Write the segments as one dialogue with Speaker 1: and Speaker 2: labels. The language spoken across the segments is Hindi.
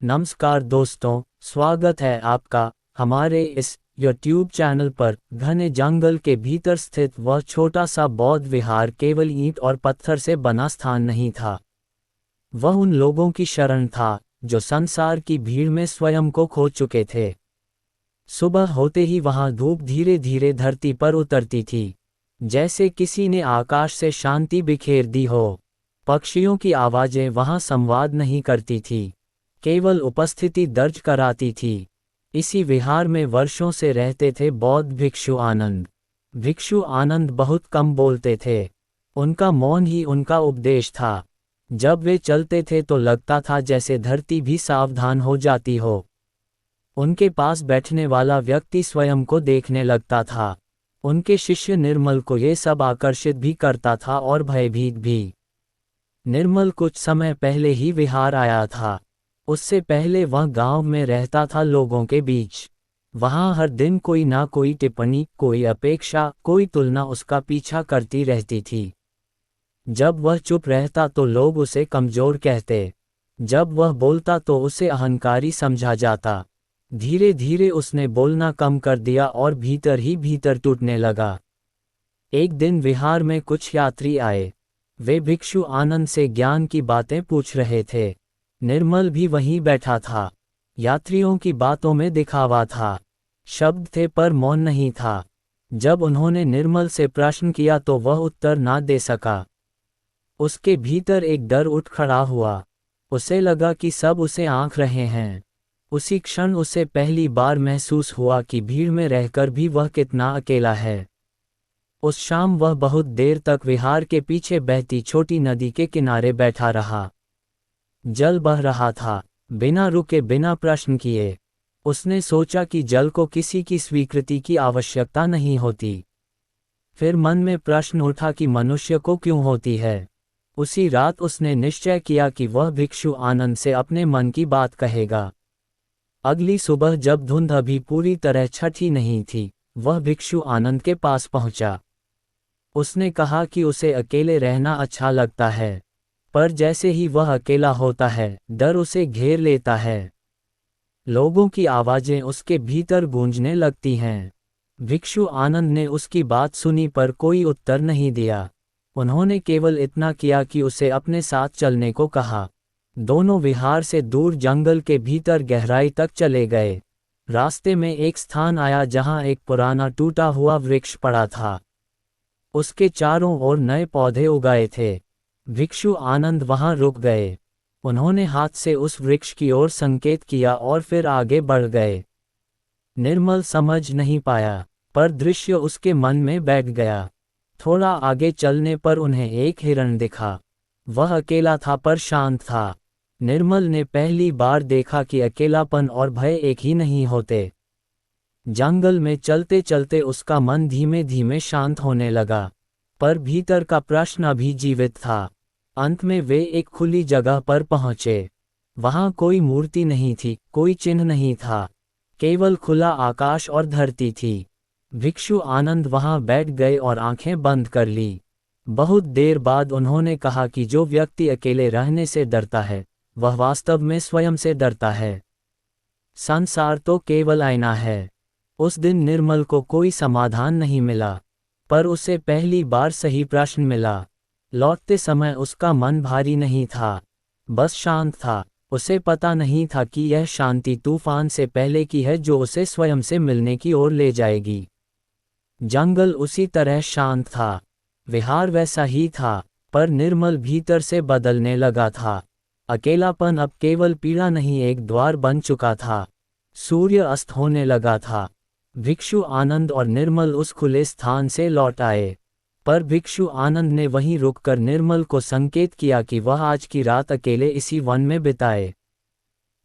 Speaker 1: नमस्कार दोस्तों, स्वागत है आपका हमारे इस यूट्यूब चैनल पर। घने जंगल के भीतर स्थित वह छोटा सा बौद्ध विहार केवल ईंट और पत्थर से बना स्थान नहीं था। वह उन लोगों की शरण था जो संसार की भीड़ में स्वयं को खो चुके थे। सुबह होते ही वहां धूप धीरे धीरे धरती पर उतरती थी, जैसे किसी ने आकाश से शांति बिखेर दी हो। पक्षियों की आवाजें वहां संवाद नहीं करती थी, केवल उपस्थिति दर्ज कराती थी। इसी विहार में वर्षों से रहते थे बौद्ध भिक्षु आनंद। भिक्षु आनंद बहुत कम बोलते थे, उनका मौन ही उनका उपदेश था। जब वे चलते थे तो लगता था जैसे धरती भी सावधान हो जाती हो। उनके पास बैठने वाला व्यक्ति स्वयं को देखने लगता था। उनके शिष्य निर्मल को ये सब आकर्षित भी करता था और भयभीत भी। निर्मल कुछ समय पहले ही विहार आया था। उससे पहले वह गांव में रहता था, लोगों के बीच। वहां हर दिन कोई ना कोई टिप्पणी, कोई अपेक्षा, कोई तुलना उसका पीछा करती रहती थी। जब वह चुप रहता तो लोग उसे कमजोर कहते, जब वह बोलता तो उसे अहंकारी समझा जाता। धीरे धीरे उसने बोलना कम कर दिया और भीतर ही भीतर टूटने लगा। एक दिन विहार में कुछ यात्री आए। वे भिक्षु आनंद से ज्ञान की बातें पूछ रहे थे। निर्मल भी वहीं बैठा था। यात्रियों की बातों में दिखावा था, शब्द थे पर मौन नहीं था। जब उन्होंने निर्मल से प्रश्न किया तो वह उत्तर ना दे सका। उसके भीतर एक डर उठ खड़ा हुआ। उसे लगा कि सब उसे आंक रहे हैं। उसी क्षण उसे पहली बार महसूस हुआ कि भीड़ में रहकर भी वह कितना अकेला है। उस शाम वह बहुत देर तक विहार के पीछे बहती छोटी नदी के किनारे बैठा रहा। जल बह रहा था, बिना रुके, बिना प्रश्न किए। उसने सोचा कि जल को किसी की स्वीकृति की आवश्यकता नहीं होती। फिर मन में प्रश्न उठा कि मनुष्य को क्यों होती है। उसी रात उसने निश्चय किया कि वह भिक्षु आनंद से अपने मन की बात कहेगा। अगली सुबह जब धुंध अभी पूरी तरह छठी नहीं थी, वह भिक्षु आनंद के पास पहुंचा। उसने कहा कि उसे अकेले रहना अच्छा लगता है, पर जैसे ही वह अकेला होता है, डर उसे घेर लेता है। लोगों की आवाजें उसके भीतर गूंजने लगती हैं। भिक्षु आनंद ने उसकी बात सुनी पर कोई उत्तर नहीं दिया। उन्होंने केवल इतना किया कि उसे अपने साथ चलने को कहा। दोनों विहार से दूर जंगल के भीतर गहराई तक चले गए। रास्ते में एक स्थान आया जहां एक पुराना टूटा हुआ वृक्ष पड़ा था। उसके चारों ओर नए पौधे उगाए थे। भिक्षु आनंद वहां रुक गए। उन्होंने हाथ से उस वृक्ष की ओर संकेत किया और फिर आगे बढ़ गए। निर्मल समझ नहीं पाया, पर दृश्य उसके मन में बैठ गया। थोड़ा आगे चलने पर उन्हें एक हिरण दिखा। वह अकेला था पर शांत था। निर्मल ने पहली बार देखा कि अकेलापन और भय एक ही नहीं होते। जंगल में चलते चलते उसका मन धीमे धीमे शांत होने लगा, पर भीतर का प्रश्न अभी जीवित था। अंत में वे एक खुली जगह पर पहुंचे। वहां कोई मूर्ति नहीं थी, कोई चिन्ह नहीं था, केवल खुला आकाश और धरती थी। भिक्षु आनंद वहां बैठ गए और आंखें बंद कर ली। बहुत देर बाद उन्होंने कहा कि जो व्यक्ति अकेले रहने से डरता है, वह वास्तव में स्वयं से डरता है। संसार तो केवल आईना है। उस दिन निर्मल को कोई समाधान नहीं मिला, पर उसे पहली बार सही प्रश्न मिला। लौटते समय उसका मन भारी नहीं था, बस शांत था। उसे पता नहीं था कि यह शांति तूफान से पहले की है जो उसे स्वयं से मिलने की ओर ले जाएगी। जंगल उसी तरह शांत था, विहार वैसा ही था, पर निर्मल भीतर से बदलने लगा था। अकेलापन अब केवल पीड़ा नहीं, एक द्वार बन चुका था। सूर्य अस्त होने लगा था। भिक्षु आनंद और निर्मल उस खुले स्थान से लौट आए, पर भिक्षु आनंद ने वहीं रुककर निर्मल को संकेत किया कि वह आज की रात अकेले इसी वन में बिताए।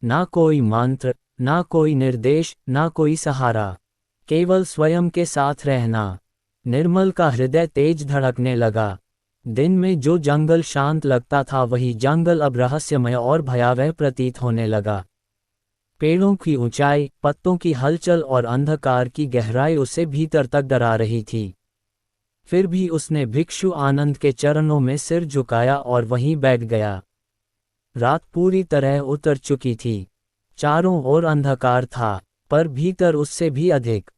Speaker 1: ना कोई मंत्र, ना कोई निर्देश, ना कोई सहारा, केवल स्वयं के साथ रहना। निर्मल का हृदय तेज धड़कने लगा। दिन में जो जंगल शांत लगता था, वही जंगल अब रहस्यमय और भयावह प्रतीत होने लगा। पेड़ों की ऊंचाई, पत्तों की हलचल और अंधकार की गहराई उसे भीतर तक डरा रही थी। फिर भी उसने भिक्षु आनंद के चरणों में सिर झुकाया और वहीं बैठ गया। रात पूरी तरह उतर चुकी थी। चारों ओर अंधकार था, पर भीतर उससे भी अधिक।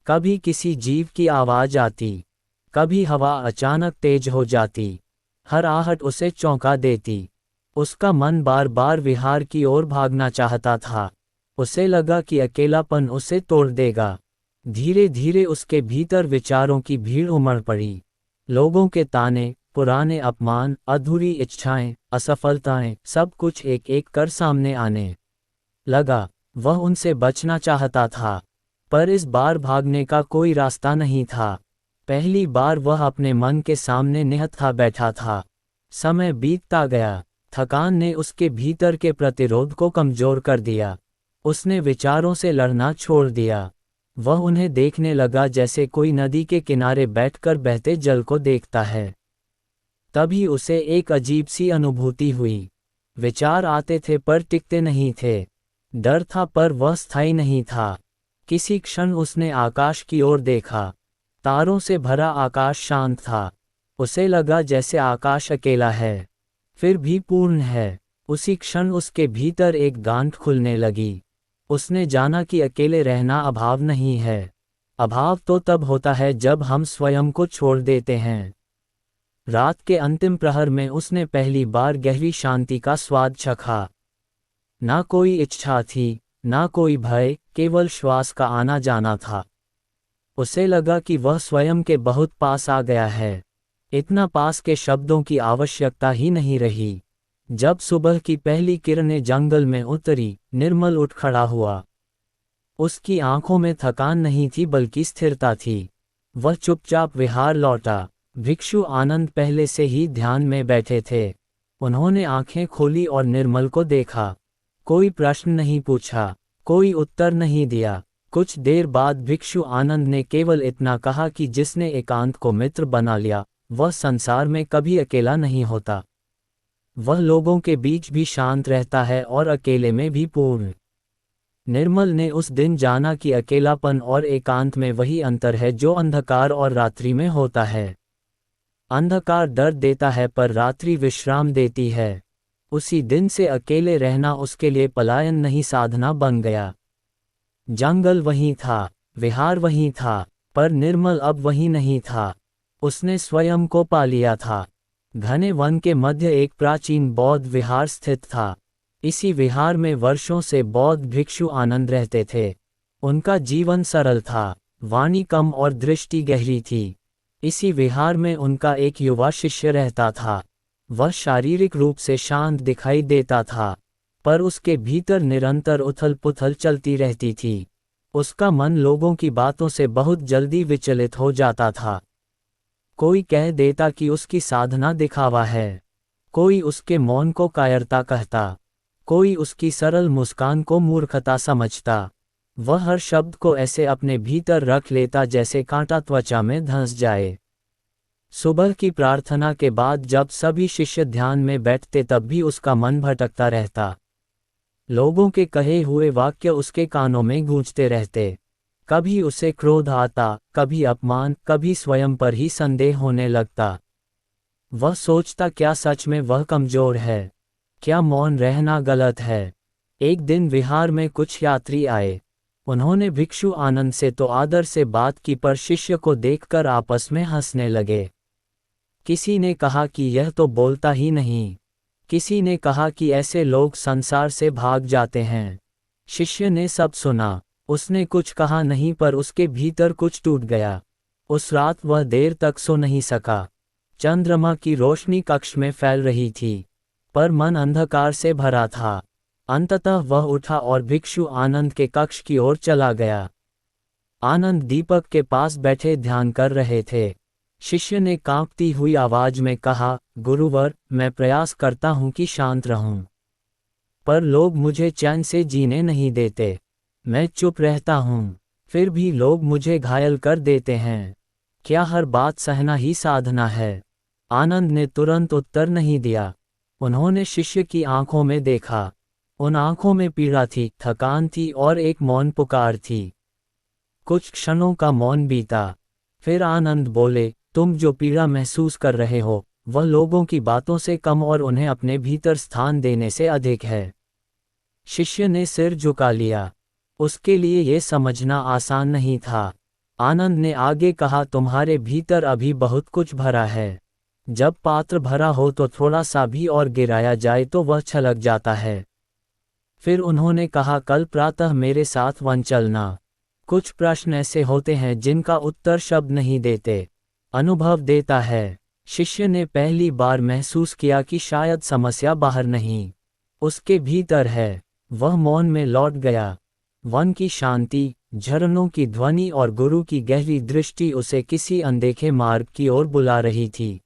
Speaker 1: कभी किसी जीव की आवाज आती, कभी हवा अचानक तेज हो जाती, हर आहट उसे चौंका देती। उसका मन बार बार विहार की ओर भागना चाहता था। उसे लगा कि अकेलापन उसे तोड़ देगा। धीरे धीरे उसके भीतर विचारों की भीड़ उमड़ पड़ी। लोगों के ताने, पुराने अपमान, अधूरी इच्छाएं, असफलताएं, सब कुछ एक एक कर सामने आने लगा। वह उनसे बचना चाहता था, पर इस बार भागने का कोई रास्ता नहीं था। पहली बार वह अपने मन के सामने निहत्था बैठा था। समय बीतता गया, थकान ने उसके भीतर के प्रतिरोध को कमजोर कर दिया। उसने विचारों से लड़ना छोड़ दिया। वह उन्हें देखने लगा जैसे कोई नदी के किनारे बैठकर बहते जल को देखता है। तभी उसे एक अजीब सी अनुभूति हुई। विचार आते थे पर टिकते नहीं थे। डर था पर वह स्थायी नहीं था। किसी क्षण उसने आकाश की ओर देखा। तारों से भरा आकाश शांत था। उसे लगा जैसे आकाश अकेला है, फिर भी पूर्ण है। उसी क्षण उसके भीतर एक गांठ खुलने लगी। उसने जाना कि अकेले रहना अभाव नहीं है। अभाव तो तब होता है जब हम स्वयं को छोड़ देते हैं। रात के अंतिम प्रहर में उसने पहली बार गहरी शांति का स्वाद चखा। ना कोई इच्छा थी, ना कोई भय, केवल श्वास का आना जाना था। उसे लगा कि वह स्वयं के बहुत पास आ गया है। इतना पास के शब्दों की आवश्यकता ही नहीं रही। जब सुबह की पहली किरणें जंगल में उतरी, निर्मल उठ खड़ा हुआ। उसकी आंखों में थकान नहीं थी बल्कि स्थिरता थी। वह चुपचाप विहार लौटा। भिक्षु आनंद पहले से ही ध्यान में बैठे थे। उन्होंने आंखें खोली और निर्मल को देखा। कोई प्रश्न नहीं पूछा, कोई उत्तर नहीं दिया। कुछ देर बाद भिक्षु आनंद ने केवल इतना कहा कि जिसने एकांत को मित्र बना लिया, वह संसार में कभी अकेला नहीं होता। वह लोगों के बीच भी शांत रहता है और अकेले में भी पूर्ण। निर्मल ने उस दिन जाना कि अकेलापन और एकांत में वही अंतर है जो अंधकार और रात्रि में होता है। अंधकार दर्द देता है पर रात्रि विश्राम देती है। उसी दिन से अकेले रहना उसके लिए पलायन नहीं साधना बन गया। जंगल वहीं था, विहार वहीं था, पर निर्मल अब वहीं नहीं था। उसने स्वयं को पा लिया था। घने वन के मध्य एक प्राचीन बौद्ध विहार स्थित था। इसी विहार में वर्षों से बौद्ध भिक्षु आनंद रहते थे। उनका जीवन सरल था, वाणी कम और दृष्टि गहरी थी। इसी विहार में उनका एक युवा शिष्य रहता था। वह शारीरिक रूप से शांत दिखाई देता था, पर उसके भीतर निरंतर उथल पुथल चलती रहती थी। उसका मन लोगों की बातों से बहुत जल्दी विचलित हो जाता था। कोई कह देता कि उसकी साधना दिखावा है, कोई उसके मौन को कायरता कहता, कोई उसकी सरल मुस्कान को मूर्खता समझता। वह हर शब्द को ऐसे अपने भीतर रख लेता जैसे कांटा त्वचा में धंस जाए। सुबह की प्रार्थना के बाद जब सभी शिष्य ध्यान में बैठते तब भी उसका मन भटकता रहता। लोगों के कहे हुए वाक्य उसके कानों में गूंजते रहते। कभी उसे क्रोध आता, कभी अपमान, कभी स्वयं पर ही संदेह होने लगता। वह सोचता, क्या सच में वह कमजोर है? क्या मौन रहना गलत है? एक दिन विहार में कुछ यात्री आए। उन्होंने भिक्षु आनंद से तो आदर से बात की पर शिष्य को देखकर आपस में हंसने लगे। किसी ने कहा कि यह तो बोलता ही नहीं। किसी ने कहा कि ऐसे लोग संसार से भाग जाते हैं। शिष्य ने सब सुना। उसने कुछ कहा नहीं पर उसके भीतर कुछ टूट गया। उस रात वह देर तक सो नहीं सका। चंद्रमा की रोशनी कक्ष में फैल रही थी, पर मन अंधकार से भरा था। अंततः वह उठा और भिक्षु आनंद के कक्ष की ओर चला गया। आनंद दीपक के पास बैठे ध्यान कर रहे थे। शिष्य ने कांपती हुई आवाज में कहा, गुरुवर, मैं प्रयास करता हूं कि शांत रहूं, पर लोग मुझे चैन से जीने नहीं देते। मैं चुप रहता हूं, फिर भी लोग मुझे घायल कर देते हैं। क्या हर बात सहना ही साधना है? आनंद ने तुरंत उत्तर नहीं दिया। उन्होंने शिष्य की आंखों में देखा। उन आंखों में पीड़ा थी, थकान थी और एक मौन पुकार थी। कुछ क्षणों का मौन बीता, फिर आनंद बोले, तुम जो पीड़ा महसूस कर रहे हो, वह लोगों की बातों से कम और उन्हें अपने भीतर स्थान देने से अधिक है। शिष्य ने सिर झुका लिया। उसके लिए ये समझना आसान नहीं था। आनंद ने आगे कहा, तुम्हारे भीतर अभी बहुत कुछ भरा है। जब पात्र भरा हो तो थोड़ा सा भी और गिराया जाए तो वह छलक जाता है। फिर उन्होंने कहा, कल प्रातः मेरे साथ वन चलना। कुछ प्रश्न ऐसे होते हैं जिनका उत्तर शब्द नहीं देते, अनुभव देता है। शिष्य ने पहली बार महसूस किया कि शायद समस्या बाहर नहीं, उसके भीतर है। वह मौन में लौट गया। वन की शांति, झरनों की ध्वनि और गुरु की गहरी दृष्टि उसे किसी अनदेखे मार्ग की ओर बुला रही थी।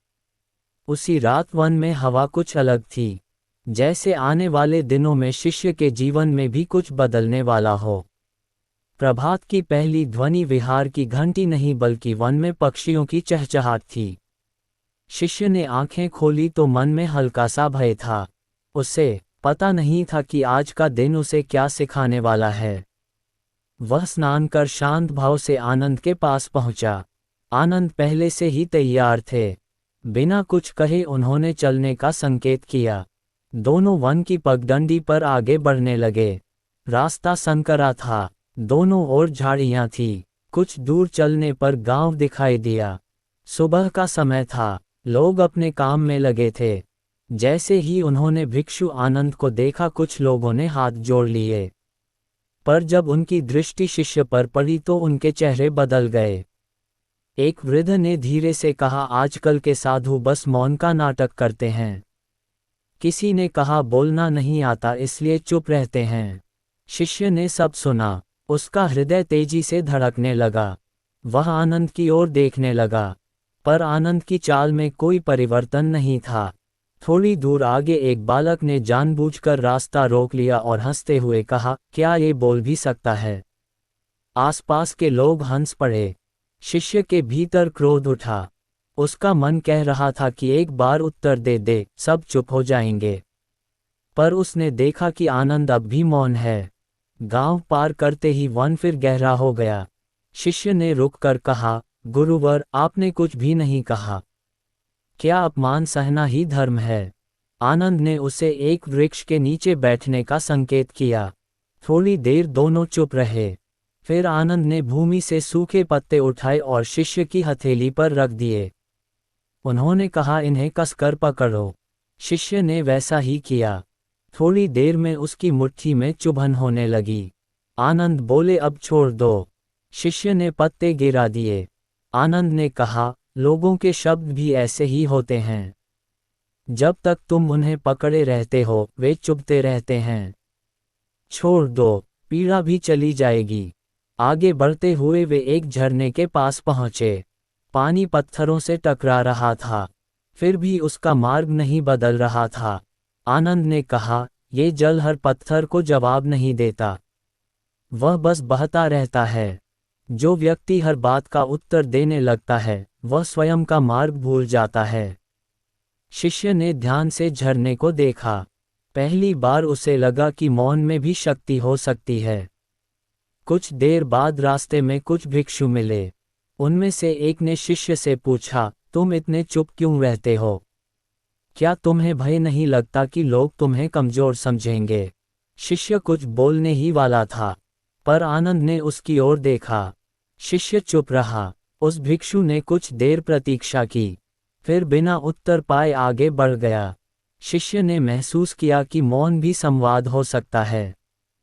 Speaker 1: उसी रात वन में हवा कुछ अलग थी, जैसे आने वाले दिनों में शिष्य के जीवन में भी कुछ बदलने वाला हो। प्रभात की पहली ध्वनि विहार की घंटी नहीं बल्कि वन में पक्षियों की चहचहाट थी। शिष्य ने आंखें खोली तो मन में हल्का सा भय था। उसे पता नहीं था कि आज का दिन उसे क्या सिखाने वाला है। वह स्नान कर शांत भाव से आनंद के पास पहुंचा। आनंद पहले से ही तैयार थे। बिना कुछ कहे उन्होंने चलने का संकेत किया। दोनों वन की पगडंडी पर आगे बढ़ने लगे। रास्ता संकरा था, दोनों ओर झाड़ियां थीं। कुछ दूर चलने पर गांव दिखाई दिया। सुबह का समय था, लोग अपने काम में लगे थे। जैसे ही उन्होंने भिक्षु आनंद को देखा कुछ लोगों ने हाथ जोड़ लिए, पर जब उनकी दृष्टि शिष्य पर पड़ी तो उनके चेहरे बदल गए। एक वृद्ध ने धीरे से कहा, आजकल के साधु बस मौन का नाटक करते हैं। किसी ने कहा, बोलना नहीं आता इसलिए चुप रहते हैं। शिष्य ने सब सुना। उसका हृदय तेजी से धड़कने लगा। वह आनंद की ओर देखने लगा, पर आनंद की चाल में कोई परिवर्तन नहीं था। थोड़ी दूर आगे एक बालक ने जानबूझकर रास्ता रोक लिया और हंसते हुए कहा, क्या ये बोल भी सकता है? आसपास के लोग हंस पड़े। शिष्य के भीतर क्रोध उठा। उसका मन कह रहा था कि एक बार उत्तर दे दे, सब चुप हो जाएंगे। पर उसने देखा कि आनंद अब भी मौन है। गांव पार करते ही वन फिर गहरा हो गया। शिष्य ने रुककर कहा, गुरुवर, आपने कुछ भी नहीं कहा। क्या अपमान सहना ही धर्म है? आनंद ने उसे एक वृक्ष के नीचे बैठने का संकेत किया। थोड़ी देर दोनों चुप रहे। फिर आनंद ने भूमि से सूखे पत्ते उठाए और शिष्य की हथेली पर रख दिए। उन्होंने कहा, इन्हें कसकर पकड़ो। शिष्य ने वैसा ही किया। थोड़ी देर में उसकी मुट्ठी में चुभन होने लगी। आनंद बोले, अब छोड़ दो। शिष्य ने पत्ते गिरा दिए। आनंद ने कहा, लोगों के शब्द भी ऐसे ही होते हैं। जब तक तुम उन्हें पकड़े रहते हो वे चुभते रहते हैं। छोड़ दो, पीड़ा भी चली जाएगी। आगे बढ़ते हुए वे एक झरने के पास पहुंचे। पानी पत्थरों से टकरा रहा था, फिर भी उसका मार्ग नहीं बदल रहा था। आनंद ने कहा, ये जल हर पत्थर को जवाब नहीं देता, वह बस बहता रहता है। जो व्यक्ति हर बात का उत्तर देने लगता है वह स्वयं का मार्ग भूल जाता है। शिष्य ने ध्यान से झरने को देखा। पहली बार उसे लगा कि मौन में भी शक्ति हो सकती है। कुछ देर बाद रास्ते में कुछ भिक्षु मिले। उनमें से एक ने शिष्य से पूछा, तुम इतने चुप क्यों रहते हो? क्या तुम्हें भय नहीं लगता कि लोग तुम्हें कमजोर समझेंगे? शिष्य कुछ बोलने ही वाला था, पर आनंद ने उसकी ओर देखा। शिष्य चुप रहा। उस भिक्षु ने कुछ देर प्रतीक्षा की, फिर बिना उत्तर पाए आगे बढ़ गया। शिष्य ने महसूस किया कि मौन भी संवाद हो सकता है।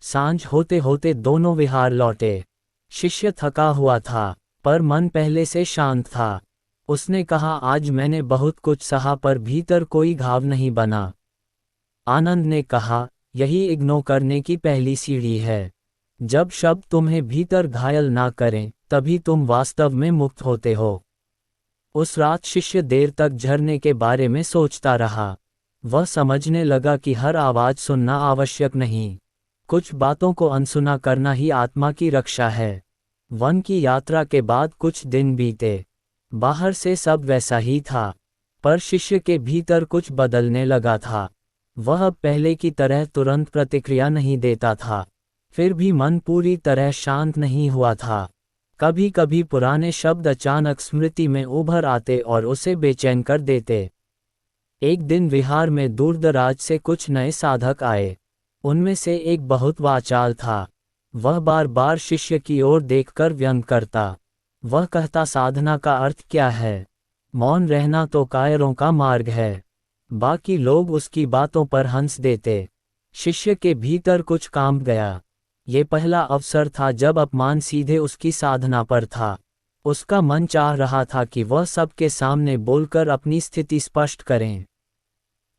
Speaker 1: सांझ होते होते दोनों विहार लौटे। शिष्य थका हुआ था, पर मन पहले से शांत था। उसने कहा, आज मैंने बहुत कुछ सहा पर भीतर कोई घाव नहीं बना। आनंद ने कहा, यही इग्नोर करने की पहली सीढ़ी है। जब शब्द तुम्हें भीतर घायल ना करें तभी तुम वास्तव में मुक्त होते हो। उस रात शिष्य देर तक झरने के बारे में सोचता रहा। वह समझने लगा कि हर आवाज सुनना आवश्यक नहीं, कुछ बातों को अनसुना करना ही आत्मा की रक्षा है। वन की यात्रा के बाद कुछ दिन बीते। बाहर से सब वैसा ही था, पर शिष्य के भीतर कुछ बदलने लगा था। वह अब पहले की तरह तुरंत प्रतिक्रिया नहीं देता था, फिर भी मन पूरी तरह शांत नहीं हुआ था। कभी कभी पुराने शब्द अचानक स्मृति में उभर आते और उसे बेचैन कर देते। एक दिन विहार में दूरदराज से कुछ नए साधक आए। उनमें से एक बहुत वाचाल था। वह बार बार शिष्य की ओर देखकर व्यंग करता। वह कहता, साधना का अर्थ क्या है? मौन रहना तो कायरों का मार्ग है। बाकी लोग उसकी बातों पर हंस देते। शिष्य के भीतर कुछ कांप गया। ये पहला अवसर था जब अपमान सीधे उसकी साधना पर था। उसका मन चाह रहा था कि वह सबके सामने बोलकर अपनी स्थिति स्पष्ट करें।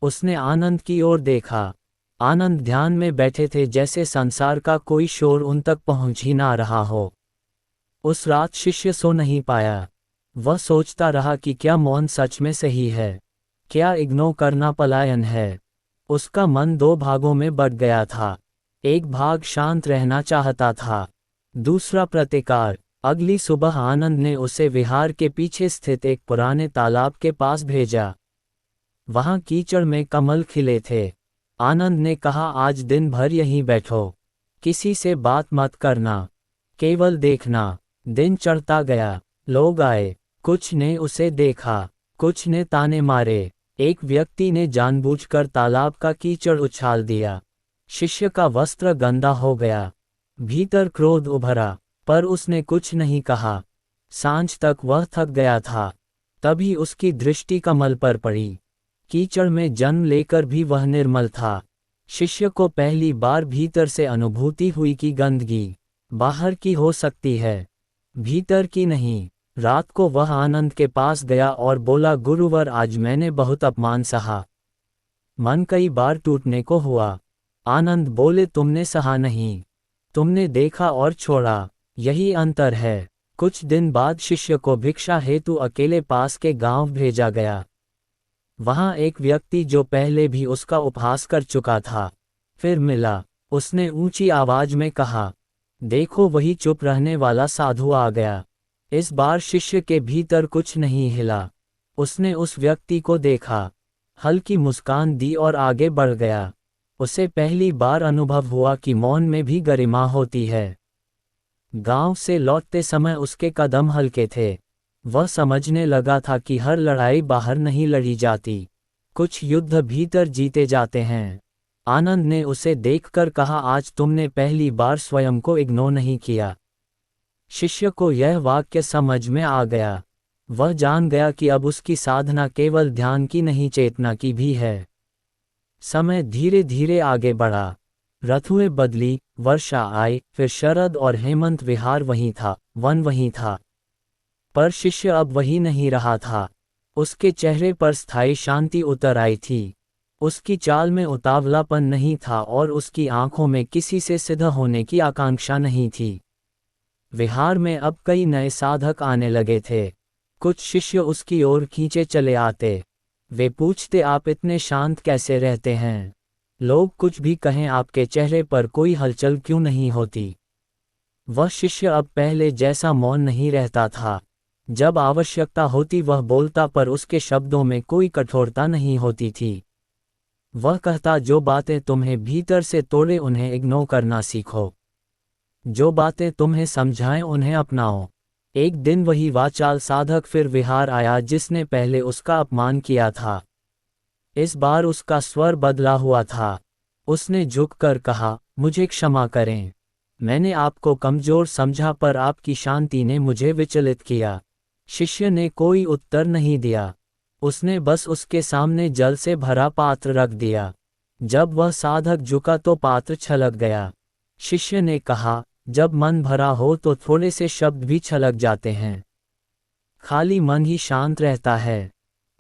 Speaker 1: उसने आनंद की ओर देखा। आनंद ध्यान में बैठे थे, जैसे संसार का कोई शोर उन तक पहुंच ही ना रहा हो। उस रात शिष्य सो नहीं पाया। वह सोचता रहा कि क्या मौन सच में सही है, क्या इग्नोर करना पलायन है। उसका मन दो भागों में बट गया था। एक भाग शांत रहना चाहता था, दूसरा प्रतिकार। अगली सुबह आनंद ने उसे विहार के पीछे स्थित एक पुराने तालाब के पास भेजा। वहां कीचड़ में कमल खिले थे। आनंद ने कहा, आज दिन भर यहीं बैठो, किसी से बात मत करना, केवल देखना। दिन चढ़ता गया। लोग आए। कुछ ने उसे देखा, कुछ ने ताने मारे। एक व्यक्ति ने जानबूझकर तालाब का कीचड़ उछाल दिया। शिष्य का वस्त्र गंदा हो गया। भीतर क्रोध उभरा, पर उसने कुछ नहीं कहा। सांझ तक वह थक गया था। तभी उसकी दृष्टि कमल पर पड़ी। कीचड़ में जन्म लेकर भी वह निर्मल था। शिष्य को पहली बार भीतर से अनुभूति हुई कि गंदगी बाहर की हो सकती है, भीतर की नहीं। रात को वह आनंद के पास गया और बोला, गुरुवर, आज मैंने बहुत अपमान सहा। मन कई बार टूटने को हुआ। आनंद बोले, तुमने सहा नहीं, तुमने देखा और छोड़ा, यही अंतर है। कुछ दिन बाद शिष्य को भिक्षा हेतु अकेले पास के गांव भेजा गया। वहां एक व्यक्ति जो पहले भी उसका उपहास कर चुका था, फिर मिला। उसने ऊंची आवाज में कहा, देखो, वही चुप रहने वाला साधु आ गया। इस बार शिष्य के भीतर कुछ नहीं हिला। उसने उस व्यक्ति को देखा, हल्की मुस्कान दी और आगे बढ़ गया। उसे पहली बार अनुभव हुआ कि मौन में भी गरिमा होती है। गांव से लौटते समय उसके कदम हल्के थे। वह समझने लगा था कि हर लड़ाई बाहर नहीं लड़ी जाती, कुछ युद्ध भीतर जीते जाते हैं। आनंद ने उसे देखकर कहा, आज तुमने पहली बार स्वयं को इग्नोर नहीं किया। शिष्य को यह वाक्य समझ में आ गया। वह जान गया कि अब उसकी साधना केवल ध्यान की नहीं, चेतना की भी है। समय धीरे धीरे आगे बढ़ा। ऋतुएं बदली, वर्षा आई, फिर शरद और हेमंत। विहार वहीं था, वन वहीं था, पर शिष्य अब वही नहीं रहा था। उसके चेहरे पर स्थायी शांति उतर आई थी। उसकी चाल में उतावलापन नहीं था और उसकी आंखों में किसी से सिद्ध होने की आकांक्षा नहीं थी। विहार में अब कई नए साधक आने लगे थे। कुछ शिष्य उसकी ओर खींचे चले आते। वे पूछते, आप इतने शांत कैसे रहते हैं? लोग कुछ भी कहें, आपके चेहरे पर कोई हलचल क्यों नहीं होती? वह शिष्य अब पहले जैसा मौन नहीं रहता था। जब आवश्यकता होती वह बोलता, पर उसके शब्दों में कोई कठोरता नहीं होती थी। वह कहता, जो बातें तुम्हें भीतर से तोड़े उन्हें इग्नोर करना सीखो, जो बातें तुम्हें समझाएं उन्हें अपनाओ। एक दिन वही वाचाल साधक फिर विहार आया जिसने पहले उसका अपमान किया था। इस बार उसका स्वर बदला हुआ था। उसने झुककर कहा, मुझे क्षमा करें, मैंने आपको कमजोर समझा, पर आपकी शांति ने मुझे विचलित किया। शिष्य ने कोई उत्तर नहीं दिया। उसने बस उसके सामने जल से भरा पात्र रख दिया। जब वह साधक झुका तो पात्र छलक गया। शिष्य ने कहा, जब मन भरा हो तो थोड़े से शब्द भी छलक जाते हैं, खाली मन ही शांत रहता है।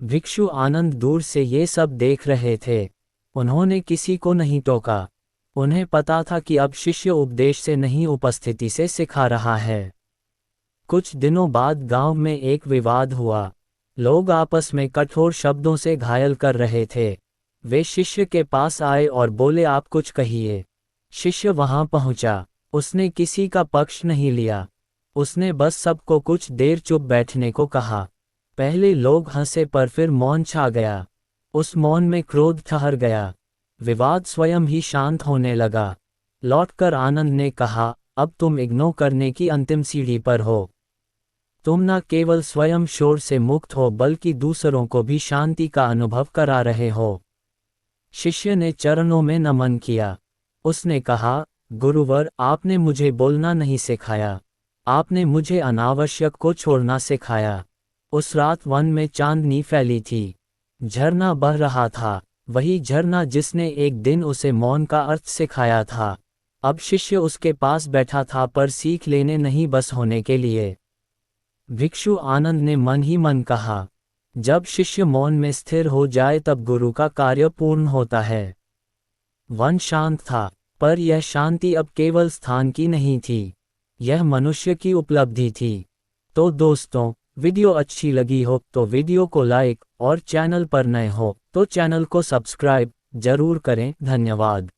Speaker 1: भिक्षु आनंद दूर से ये सब देख रहे थे। उन्होंने किसी को नहीं टोका। उन्हें पता था कि अब शिष्य उपदेश से नहीं, उपस्थिति से सिखा रहा है। कुछ दिनों बाद गांव में एक विवाद हुआ। लोग आपस में कठोर शब्दों से घायल कर रहे थे। वे शिष्य के पास आए और बोले, आप कुछ कहिए। शिष्य वहां पहुंचा। उसने किसी का पक्ष नहीं लिया। उसने बस सबको कुछ देर चुप बैठने को कहा। पहले लोग हंसे, पर फिर मौन छा गया। उस मौन में क्रोध ठहर गया। विवाद स्वयं ही शांत होने लगा। लौटकर आनंद ने कहा, अब तुम इग्नोर करने की अंतिम सीढ़ी पर हो। तुम न केवल स्वयं शोर से मुक्त हो, बल्कि दूसरों को भी शांति का अनुभव करा रहे हो। शिष्य ने चरणों में नमन किया। उसने कहा, गुरुवर, आपने मुझे बोलना नहीं सिखाया। आपने मुझे अनावश्यक को छोड़ना सिखाया। उस रात वन में चांदनी फैली थी। झरना बह रहा था, वही झरना जिसने एक दिन उसे मौन का अर्थ सिखाया था। अब शिष्य उसके पास बैठा था, पर सीख लेने नहीं, बस होने के लिए। भिक्षु आनंद ने मन ही मन कहा, जब शिष्य मौन में स्थिर हो जाए तब गुरु का कार्य पूर्ण होता है। वन शांत था, पर यह शांति अब केवल स्थान की नहीं थी, यह मनुष्य की उपलब्धि थी। तो दोस्तों, वीडियो अच्छी लगी हो तो वीडियो को लाइक और चैनल पर नए हो तो चैनल को सब्सक्राइब जरूर करें। धन्यवाद।